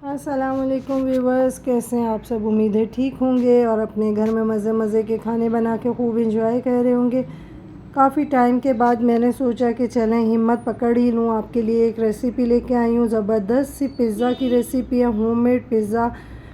अस्सलामुअलैकुम व्यूवर्स, कैसे हैं आप सब। उम्मीद है ठीक होंगे और अपने घर में मज़े मज़े के खाने बना के खूब इंजॉय कर रहे होंगे। काफ़ी टाइम के बाद मैंने सोचा कि चलें हिम्मत पकड़ ही लूँ, आपके लिए एक रेसिपी लेके आई हूँ। ज़बरदस्त सी पिज़्ज़ा की रेसिपी है, होममेड पिज़्ज़ा।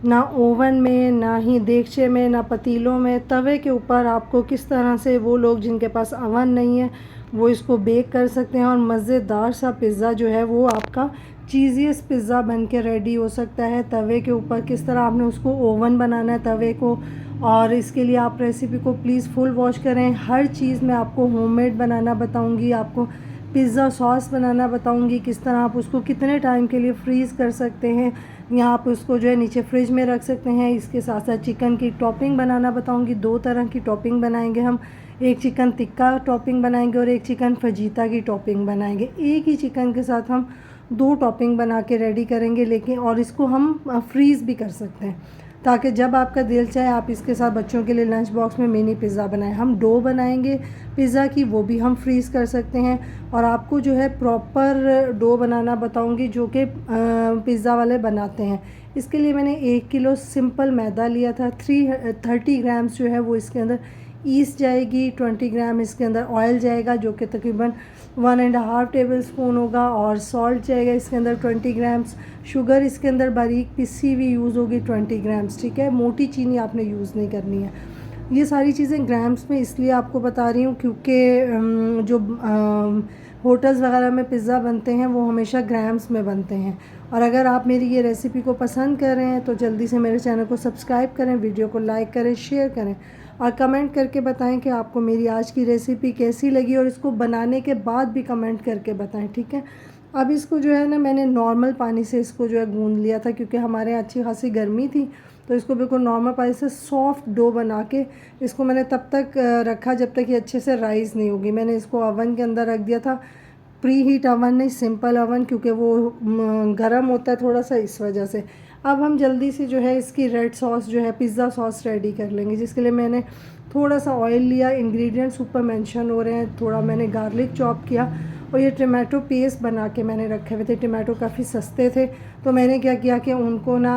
ना ओवन में, ना ही देगचे में, ना पतीलों में, तवे के ऊपर आपको किस तरह से वो लोग जिनके पास अवन नहीं है वो इसको बेक कर सकते हैं और मज़ेदार सा पिज़्ज़ा जो है वो आपका चीज़ीएस्ट पिज़्ज़ा बन के रेडी हो सकता है। तवे के ऊपर किस तरह आपने उसको ओवन बनाना है तवे को, और इसके लिए आप रेसिपी को प्लीज़ फुल वॉच करें। हर चीज़ मैं आपको होममेड बनाना बताऊंगी, आपको पिज़्ज़ा सॉस बनाना बताऊंगी, किस तरह आप उसको कितने टाइम के लिए फ्रीज़ कर सकते हैं या आप उसको जो है नीचे फ्रिज में रख सकते हैं। इसके साथ साथ चिकन की टॉपिंग बनाना बताऊंगी। दो तरह की टॉपिंग बनाएंगे हम, एक चिकन टिक्का टॉपिंग बनाएंगे और एक चिकन फजीता की टॉपिंग बनाएंगे। एक ही चिकन के साथ हम दो टॉपिंग बना के रेडी करेंगे, लेकिन और इसको हम फ्रीज़ भी कर सकते हैं ताकि जब आपका दिल चाहे आप इसके साथ बच्चों के लिए लंच बॉक्स में मिनी पिज़्ज़ा बनाएं। हम डो बनाएंगे पिज़्ज़ा की, वो भी हम फ्रीज़ कर सकते हैं। और आपको जो है प्रॉपर डो बनाना बताऊंगी जो कि पिज़्ज़ा वाले बनाते हैं। इसके लिए मैंने 1 किलो सिंपल मैदा लिया था। 30 ग्राम्स जो है वो इसके अंदर ईस्ट जाएगी, 20 ग्राम इसके अंदर ऑयल जाएगा जो कि तकरीबन 1.5 टेबल स्पून होगा, और सॉल्ट जाएगा इसके अंदर 20 ग्राम्स। शुगर इसके अंदर बारीक पिसी हुई यूज़ होगी 20 ग्राम्स, ठीक है। मोटी चीनी आपने यूज़ नहीं करनी है। ये सारी चीज़ें ग्राम्स में इसलिए आपको बता रही हूँ क्योंकि जो होटल्स वगैरह में पिज़्ज़ा बनते हैं वो हमेशा ग्राम्स में बनते हैं। और अगर आप मेरी ये रेसिपी को पसंद कर रहे हैं तो जल्दी से मेरे चैनल को सब्सक्राइब करें, वीडियो को लाइक करें, शेयर करें और कमेंट करके बताएं कि आपको मेरी आज की रेसिपी कैसी लगी, और इसको बनाने के बाद भी कमेंट करके बताएं, ठीक है। अब इसको जो है ना मैंने नॉर्मल पानी से इसको जो है गूंद लिया था क्योंकि हमारे यहाँ अच्छी खासी गर्मी थी, तो इसको बिल्कुल नॉर्मल पानी से सॉफ्ट डो बना के इसको मैंने तब तक रखा जब तक ये अच्छे से राइस नहीं होगी। मैंने इसको ओवन के अंदर रख दिया था, प्री हीट ओवन नहीं, सिंपल ओवन, क्योंकि वो गर्म होता है थोड़ा सा, इस वजह से। अब हम जल्दी से जो है इसकी रेड सॉस जो है पिज़्ज़ा सॉस रेडी कर लेंगे, जिसके लिए मैंने थोड़ा सा ऑयल लिया। इंग्रेडिएंट्स ऊपर मेंशन हो रहे हैं। थोड़ा मैंने गार्लिक चॉप किया और ये टमाटो पेस्ट बना के मैंने रखे हुए थे। टमाटो काफ़ी सस्ते थे तो मैंने क्या किया कि उनको ना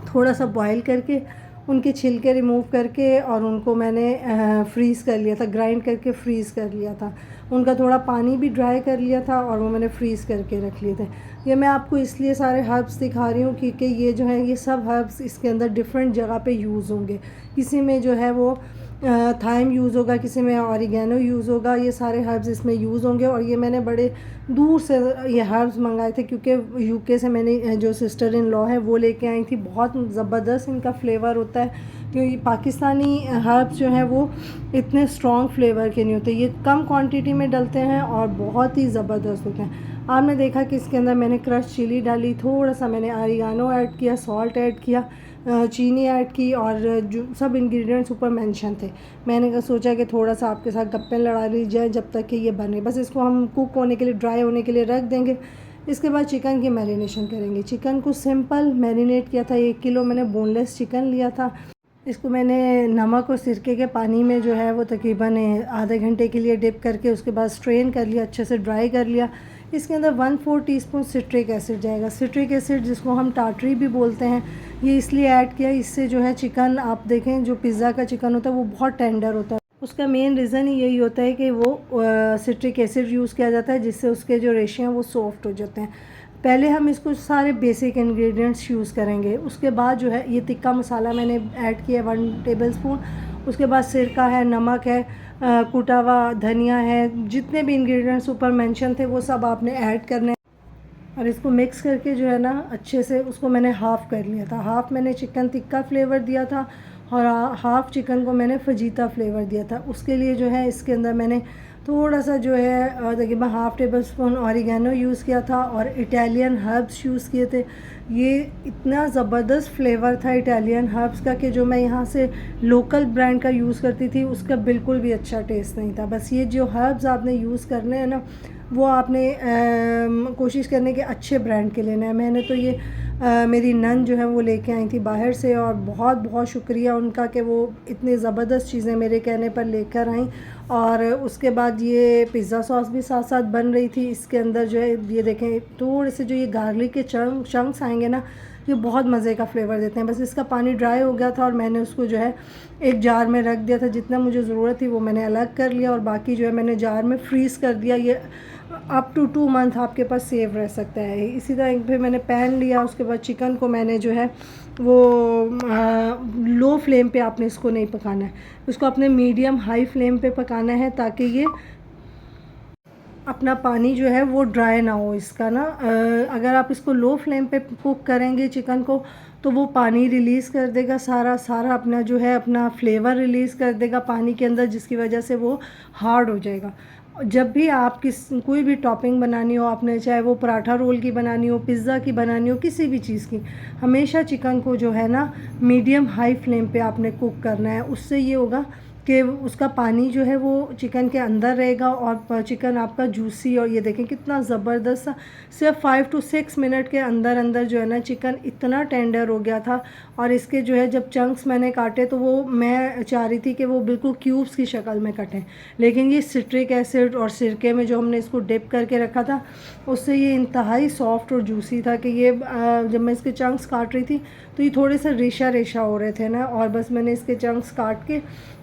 थोड़ा सा बॉईल करके उनके छिलके रिमूव करके और उनको मैंने फ्रीज़ कर लिया था, ग्राइंड करके फ्रीज़ कर लिया था। उनका थोड़ा पानी भी ड्राई कर लिया था और वो मैंने फ्रीज़ करके रख लिए थे। ये मैं आपको इसलिए सारे हर्ब्स दिखा रही हूँ क्योंकि ये जो है ये सब हर्ब्स इसके अंदर डिफरेंट जगह पे यूज़ होंगे। किसी में जो है वो थाइम यूज़ होगा, किसी में ऑरिगेनो यूज़ होगा। ये सारे हर्ब्स इसमें यूज़ होंगे और ये मैंने बड़े दूर से ये हर्ब्स मंगाए थे क्योंकि यूके से मैंने जो सिस्टर इन लॉ है वो लेके आई थी। बहुत ज़बरदस्त इनका फ्लेवर होता है क्योंकि पाकिस्तानी हर्ब्स जो हैं वो इतने स्ट्रॉन्ग फ्लेवर के नहीं होते, ये कम क्वांटिटी में डलते हैं और बहुत ही ज़बरदस्त होते हैं। आपने देखा कि इसके अंदर मैंने क्रश चिली डाली, थोड़ा सा मैंने ऑरिगेनो ऐड किया, सॉल्ट ऐड किया, चीनी ऐड की, और जो सब इंग्रेडिएंट्स ऊपर मेंशन थे। मैंने सोचा कि थोड़ा सा आपके साथ गप्पे लड़ा ली जाए जब तक कि ये बने। बस इसको हम कुक होने के लिए, ड्राई होने के लिए रख देंगे। इसके बाद चिकन की मैरिनेशन करेंगे। चिकन को सिंपल मैरिनेट किया था। 1 किलो मैंने बोनलेस चिकन लिया था। इसको मैंने नमक और सिरके के पानी में जो है वो तकरीबन आधे घंटे के लिए डिप करके उसके बाद स्ट्रेन कर लिया, अच्छे से ड्राई कर लिया। इसके अंदर 1/4 टीस्पून सिट्रिक एसिड जाएगा। सिट्रिक एसिड जिसको हम टाटरी भी बोलते हैं, ये इसलिए ऐड किया, इससे जो है चिकन, आप देखें जो पिज़्ज़ा का चिकन होता है वो बहुत टेंडर होता है। उसका मेन रीज़न ही यही होता है कि वो सिट्रिक एसिड यूज़ किया जाता है जिससे उसके जो रेशे हैं वो सॉफ्ट हो जाते हैं। पहले हम इसको सारे बेसिक इंग्रेडिएंट्स यूज़ करेंगे, उसके बाद जो है ये टिक्का मसाला मैंने ऐड किया 1 टेबल स्पून। उसके बाद सिरका है, नमक है, कुटा हुआ धनिया है, जितने भी इंग्रेडिएंट्स ऊपर मेंशन थे वो सब आपने ऐड करने और इसको मिक्स करके जो है ना अच्छे से उसको मैंने हाफ़ कर लिया था। हाफ़ मैंने चिकन टिक्का फ्लेवर दिया था और हाफ़ चिकन को मैंने फजीता फ्लेवर दिया था। उसके लिए जो है इसके अंदर मैंने थोड़ा सा जो है तकरीबन 1/2 टेबल स्पून ऑरिगेनो यूज़ किया था और इटालियन हर्ब्स यूज़ किए थे। ये इतना ज़बरदस्त फ्लेवर था इटालियन हर्ब्स का कि जो मैं यहाँ से लोकल ब्रांड का यूज़ करती थी उसका बिल्कुल भी अच्छा टेस्ट नहीं था। बस ये जो हर्ब्स आपने यूज़ करने हैं ना वो आपने कोशिश करने के अच्छे ब्रांड के लेना है। मैंने तो ये मेरी नन जो है वो लेके आई थी बाहर से, और बहुत बहुत शुक्रिया उनका कि वो इतनी ज़बरदस्त चीज़ें मेरे कहने पर लेकर आई। और उसके बाद ये पिज़्ज़ा सॉस भी साथ साथ बन रही थी। इसके अंदर जो है ये देखें थोड़े से जो ये गार्लिक के चंक्स आएंगे ना, ये बहुत मज़े का फ्लेवर देते हैं। बस इसका पानी ड्राई हो गया था और मैंने उसको जो है एक जार में रख दिया था। जितना मुझे ज़रूरत थी वो मैंने अलग कर लिया और बाकी जो है मैंने जार में फ्रीज़ कर दिया। ये अप टू 2 मंथ आपके पास सेव रह सकता है। इसी तरह एक फिर मैंने पैन लिया, उसके बाद चिकन को मैंने जो है वो लो फ्लेम पे आपने इसको नहीं पकाना है, उसको अपने मीडियम हाई फ्लेम पे पकाना है ताकि ये अपना पानी जो है वो ड्राई ना हो इसका ना। अगर आप इसको लो फ्लेम पे कुक करेंगे चिकन को तो वो पानी रिलीज़ कर देगा, सारा अपना जो है अपना फ्लेवर रिलीज़ कर देगा पानी के अंदर, जिसकी वजह से वो हार्ड हो जाएगा। जब भी आप कोई भी टॉपिंग बनानी हो आपने, चाहे वो पराठा रोल की बनानी हो, पिज़्ज़ा की बनानी हो, किसी भी चीज़ की, हमेशा चिकन को जो है ना मीडियम हाई फ्लेम पे आपने कुक करना है। उससे ये होगा कि उसका पानी जो है वो चिकन के अंदर रहेगा और चिकन आपका जूसी। और ये देखें कितना ज़बरदस्त सा, सिर्फ 5 to 6 मिनट के अंदर अंदर जो है ना चिकन इतना टेंडर हो गया था। और इसके जो है जब चंक्स मैंने काटे तो वो मैं चाह रही थी कि वो बिल्कुल क्यूब्स की शक्ल में कटें, लेकिन ये सिट्रिक एसिड और सिरके में जो हमने इसको डिप करके रखा था उससे ये इंतहाई सॉफ्ट और जूसी था कि ये जब मैं इसके चंक्स काट रही थी तो ये थोड़े से रेशा रेशा हो रहे थे ना। और बस मैंने इसके चंक्स काट के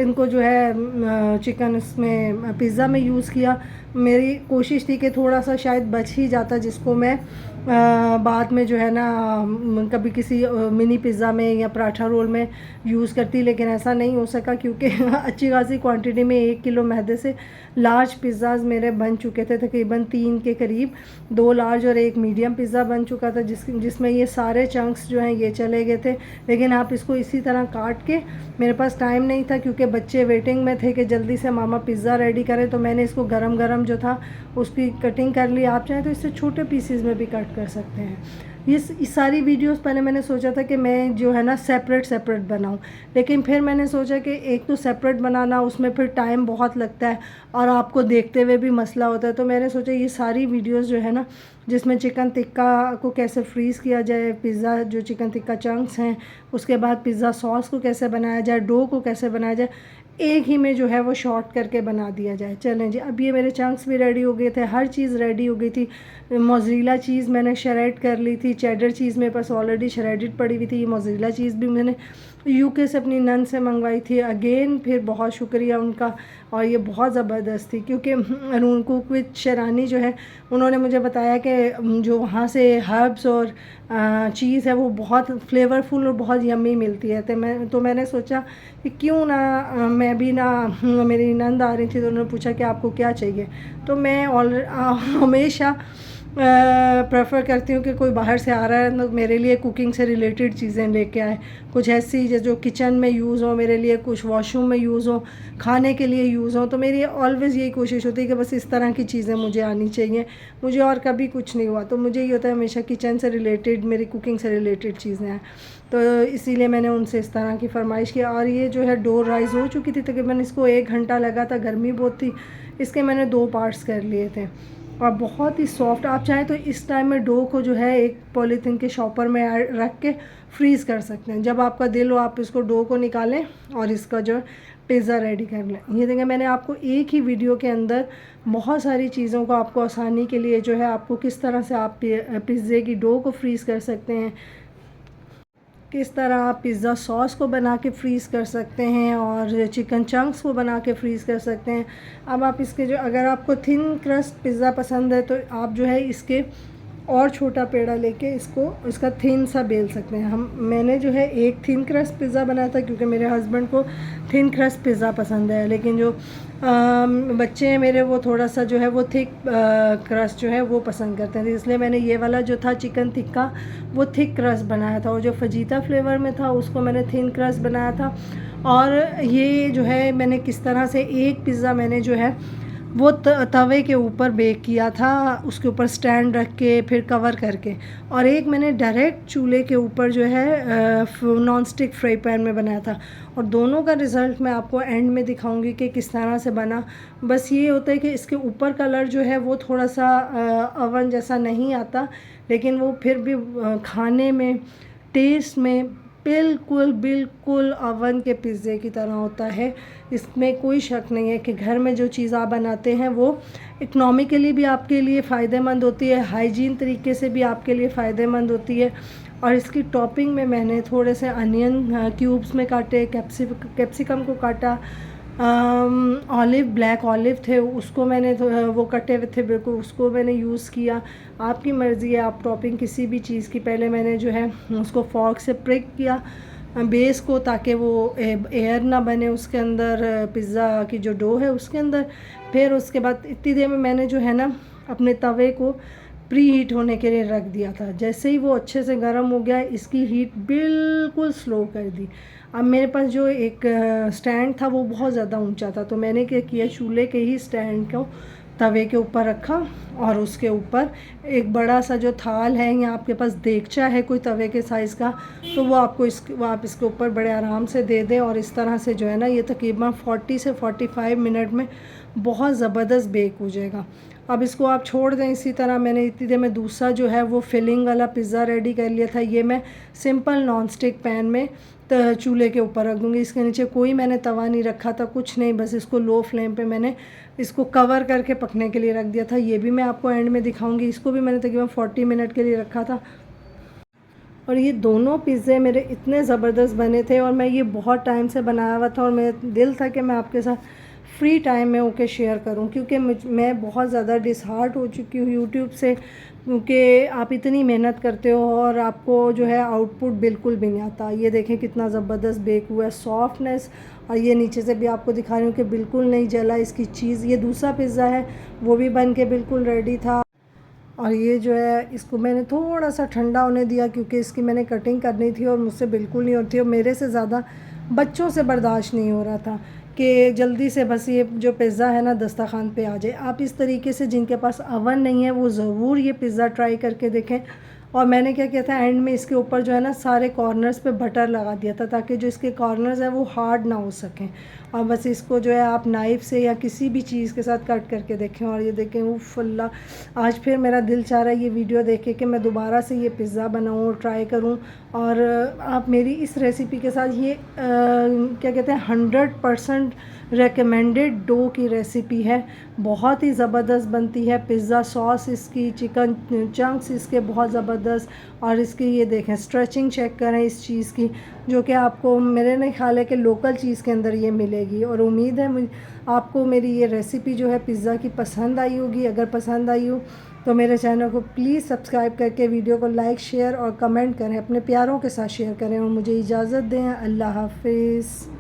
इनको जो है चिकन इसमें पिज़्ज़ा में यूज़ किया। मेरी कोशिश थी कि थोड़ा सा शायद बच ही जाता, जिसको मैं बाद में जो है ना कभी किसी मिनी पिज़्ज़ा में या पराठा रोल में यूज़ करती, लेकिन ऐसा नहीं हो सका क्योंकि अच्छी खासी क्वांटिटी में 1 किलो मैदे से लार्ज पिज़्ज़ाज़ मेरे बन चुके थे, तकरीबन 3 के करीब। 2 लार्ज और 1 मीडियम पिज़्ज़ा बन चुका था जिसमें ये सारे चंक्स जो हैं ये चले गए थे। लेकिन आप इसको इसी तरह काट के, मेरे पास टाइम नहीं था क्योंकि बच्चे वेटिंग में थे कि जल्दी से मामा पिज़्ज़ा रेडी करें, तो मैंने इसको गरम गरम जो था उसकी कटिंग कर ली। आप चाहें तो इससे छोटे पीसेस में भी कट कर सकते हैं। ये सारी वीडियोस पहले मैंने सोचा था कि मैं जो है ना सेपरेट बनाऊं, लेकिन फिर मैंने सोचा कि एक तो सेपरेट बनाना उसमें फिर टाइम बहुत लगता है और आपको देखते हुए भी मसला होता है। तो मैंने सोचा ये सारी वीडियोस जो है ना जिसमें चिकन टिक्का को कैसे फ्रीज़ किया जाए, पिज़्ज़ा जो चिकन टिक्का चंक्स हैं, उसके बाद पिज़्ज़ा सॉस को कैसे बनाया जाए, डो को कैसे बनाया जाए, एक ही में जो है वो शॉर्ट करके बना दिया जाए। चलें जी, अब ये मेरे चंक्स भी रेडी हो गए थे, हर चीज़ रेडी हो गई थी। मोज़रेला चीज़ मैंने शरेड कर ली थी, चेडर चीज़ मेरे पास ऑलरेडी शरेडेड पड़ी हुई थी। ये मोज़रेला चीज़ भी मैंने यूके से अपनी नन से मंगवाई थी। अगेन फिर बहुत शुक्रिया उनका, और ये बहुत ज़बरदस्त थी क्योंकि कुक विद शेरानी जो है उन्होंने मुझे बताया कि जो वहाँ से हर्ब्स और चीज़ है वो बहुत फ्लेवरफुल और बहुत यम्मी मिलती है। तो मैंने सोचा कि क्यों ना मैं भी ना, मेरी नंद आ रही थी तो उन्होंने पूछा कि आपको क्या चाहिए, तो मैं हमेशा प्रेफर करती हूँ कि कोई बाहर से आ रहा है तो मेरे लिए कुकिंग से रिलेटेड चीज़ें लेके आए, कुछ ऐसी जो किचन में यूज़ हो मेरे लिए, कुछ वॉशरूम में यूज़ हो, खाने के लिए यूज़ हो। तो मेरी ऑलवेज़ यही कोशिश होती है कि बस इस तरह की चीज़ें मुझे आनी चाहिए, मुझे और कभी कुछ नहीं हुआ। तो मुझे ये होता है हमेशा किचन से रिलेटेड, मेरी कुकिंग से रिलेटेड चीज़ें हैं, तो इसीलिए मैंने उनसे इस तरह की फरमाइश की। और ये जो है डो राइस हो चुकी थी, तकरीबन इसको 1 घंटा लगा था, गर्मी बहुत थी, इसके मैंने 2 पार्ट्स कर लिए थे और बहुत ही सॉफ्ट। आप चाहें तो इस टाइम में डो को जो है एक पॉलीथीन के शॉपर में रख के फ्रीज़ कर सकते हैं। जब आपका दिल हो आप इसको डो को निकालें और इसका जो पिज़्ज़ा रेडी कर लें। ये देखें मैंने आपको एक ही वीडियो के अंदर बहुत सारी चीज़ों को आपको आसानी के लिए जो है आपको किस तरह से आप पिज़्ज़े की डो को फ्रीज़ कर सकते हैं, किस तरह आप पिज़्ज़ा सॉस को बना के फ्रीज़ कर सकते हैं और चिकन चंक्स को बना के फ्रीज़ कर सकते हैं। अब आप इसके जो, अगर आपको थिन क्रस्ट पिज़्ज़ा पसंद है तो आप जो है इसके और छोटा पेड़ा लेके इसका थिन सा बेल सकते हैं। मैंने जो है एक थिन क्रस्ट पिज़्ज़ा बनाया था क्योंकि मेरे हस्बैंड को थिन क्रस्ट पिज़्ज़ा पसंद है, लेकिन जो बच्चे हैं मेरे वो थोड़ा सा जो है वो थिक क्रस्ट जो है वो पसंद करते हैं, इसलिए मैंने ये वाला जो था चिकन टिक्का वो थिक क्रस्ट बनाया था और जो फजीता फ्लेवर में था उसको मैंने थिन क्रस्ट बनाया था। और ये जो है मैंने किस तरह से एक पिज़्ज़ा मैंने जो है वो तवे के ऊपर बेक किया था, उसके ऊपर स्टैंड रख के फिर कवर करके, और एक मैंने डायरेक्ट चूल्हे के ऊपर जो है नॉन स्टिक फ्राई पैन में बनाया था। और दोनों का रिज़ल्ट मैं आपको एंड में दिखाऊंगी कि किस तरह से बना। बस ये होता है कि इसके ऊपर कलर जो है वो थोड़ा सा अवन जैसा नहीं आता, लेकिन वो फिर भी खाने में, टेस्ट में बिल्कुल बिल्कुल अवन के पिज़्ज़े की तरह होता है। इसमें कोई शक नहीं है कि घर में जो चीज़ आप बनाते हैं वो इकनॉमिकली भी आपके लिए फ़ायदेमंद होती है, हाइजीन तरीके से भी आपके लिए फ़ायदेमंद होती है। और इसकी टॉपिंग में मैंने थोड़े से अनियन क्यूब्स में काटे, कैप्सिकम को काटा, ब्लैक ऑलिव थे उसको मैंने वो कटे हुए थे बिल्कुल, उसको मैंने यूज़ किया। आपकी मर्ज़ी है आप टॉपिंग किसी भी चीज़ की, पहले मैंने जो है उसको फॉर्क से प्रिक किया बेस को, ताकि वो एयर ना बने उसके अंदर, पिज़्ज़ा की जो डो है उसके अंदर। फिर उसके बाद इतनी देर में मैंने जो है ना अपने तवे को प्री हीट होने के लिए रख दिया था। जैसे ही वो अच्छे से गर्म हो गया, इसकी हीट बिल्कुल स्लो कर दी। अब मेरे पास जो एक स्टैंड था वो बहुत ज़्यादा ऊंचा था, तो मैंने क्या किया, चूल्हे के ही स्टैंड को तवे के ऊपर रखा और उसके ऊपर एक बड़ा सा जो थाल है या आपके पास देगचा है कोई तवे के साइज़ का, तो वो आप इसके ऊपर बड़े आराम से दे दें। और इस तरह से जो है ना ये तकरीबन 40 से 45 मिनट में बहुत ज़बरदस्त बेक हो जाएगा। अब इसको आप छोड़ दें इसी तरह। मैंने इतनी देर में दूसरा जो है वो फिलिंग वाला पिज़्ज़ा रेडी कर लिया था। ये मैं सिंपल नॉन स्टिक पैन में चूल्हे के ऊपर रख दूँगी। इसके नीचे कोई मैंने तवा नहीं रखा था, कुछ नहीं, बस इसको लो फ्लेम पे मैंने इसको कवर करके पकने के लिए रख दिया था। ये भी मैं आपको एंड में दिखाऊंगी। इसको भी मैंने तकरीबन 40 मिनट के लिए रखा था। और ये दोनों पिज़्ज़े मेरे इतने ज़बरदस्त बने थे और मैं ये बहुत टाइम से बनाया हुआ था और मेरा दिल था कि मैं आपके साथ फ्री टाइम में होके शेयर करूं, क्योंकि मैं बहुत ज़्यादा डिसहार्ट हो चुकी हूँ यूट्यूब से, क्योंकि आप इतनी मेहनत करते हो और आपको जो है आउटपुट बिल्कुल भी नहीं आता। ये देखें कितना ज़बरदस्त बेक हुआ है, सॉफ्टनेस, और ये नीचे से भी आपको दिखा रही हूँ कि बिल्कुल नहीं जला इसकी चीज़। ये दूसरा पिज़्ज़ा है वो भी बन के बिल्कुल रेडी था। और ये जो है इसको मैंने थोड़ा सा ठंडा होने दिया, क्योंकि इसकी मैंने कटिंग करनी थी और मुझसे बिल्कुल नहीं होती, और मेरे से ज़्यादा बच्चों से बर्दाश्त नहीं हो रहा था कि जल्दी से बस ये जो पिज़्ज़ा है ना दस्तरखान पे आ जाए। आप इस तरीके से, जिनके पास अवन नहीं है वो ज़रूर ये पिज़्ज़ा ट्राई करके देखें। और मैंने क्या किया था, एंड में इसके ऊपर जो है ना सारे कॉर्नर्स पे बटर लगा दिया था, ताकि जो इसके कॉर्नर्स हैं वो हार्ड ना हो सकें। और बस इसको जो है आप नाइफ़ से या किसी भी चीज़ के साथ कट करके देखें। और ये देखें उफ़ अल्लाह, आज फिर मेरा दिल चाह रहा है ये वीडियो देखे कि मैं दोबारा से ये पिज़्ज़ा बनाऊँ, ट्राई करूँ। और आप मेरी इस रेसिपी के साथ ये क्या कहते हैं 100% रेकमेंडेड डो की रेसिपी है। बहुत ही ज़बरदस्त बनती है। पिज़्ज़ा सॉस इसकी, चिकन चंक्स इसके बहुत ज़बरदस्त, और इसकी ये देखें स्ट्रेचिंग चेक करें इस चीज़ की, जो कि आपको मेरे नहीं ख्याल है कि लोकल चीज़ के अंदर ये मिलेगी। और उम्मीद है आपको मेरी ये रेसिपी जो है पिज़्ज़ा की पसंद आई होगी। अगर पसंद आई हो तो मेरे चैनल को प्लीज़ सब्सक्राइब करके वीडियो को लाइक, शेयर और कमेंट करें, अपने प्यारों के साथ शेयर करें, और मुझे इजाज़त दें। अल्लाह हाफिज़।